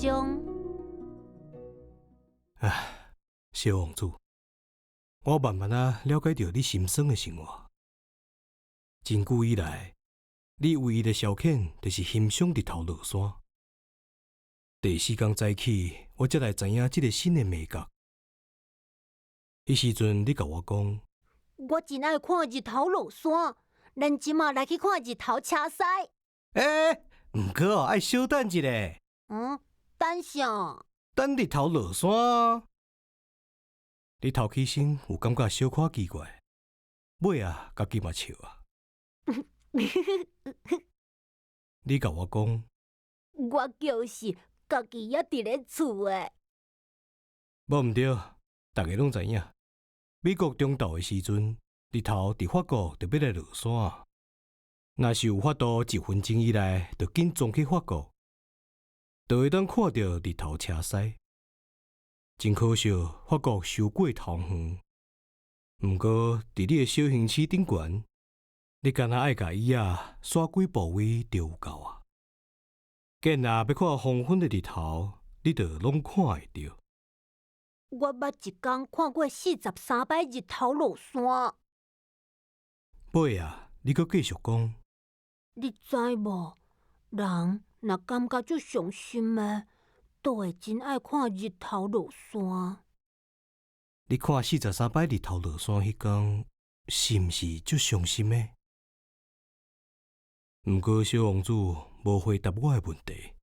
钟。唉，小王子，我慢慢了解到你心酸的生活。真久以来，你唯一的消遣就是欣赏日头落山。第4天早起，我才来知影这个新的美角。迄时阵，你甲我讲，我真爱看日头落山，咱即马来去看日头车驶。毋过爱小等一下，等啥？等日头落山。日头起身有感觉小可奇怪，尾家己嘛笑啊。你甲我讲，我就是家己也伫咧厝诶。无毋对，大家拢知影，美国中昼的时阵，日头伫法国就要来落山。若是有法度1分钟以内，就紧撞去法国，就会当看到日头车驶。真可惜，法国收过头远。毋过伫你的小型市顶悬，你干那爱甲椅仔刷几步位就有够啊。见要看黄昏的日头，你就拢看会到。我捌一天看过43摆日头落山。尾你阁继续讲。你知无？人若感觉足伤心的，都会真爱看日头落山。你看43摆日头落山迄天，是毋是足伤心的？毋过小王子无回答我的问题。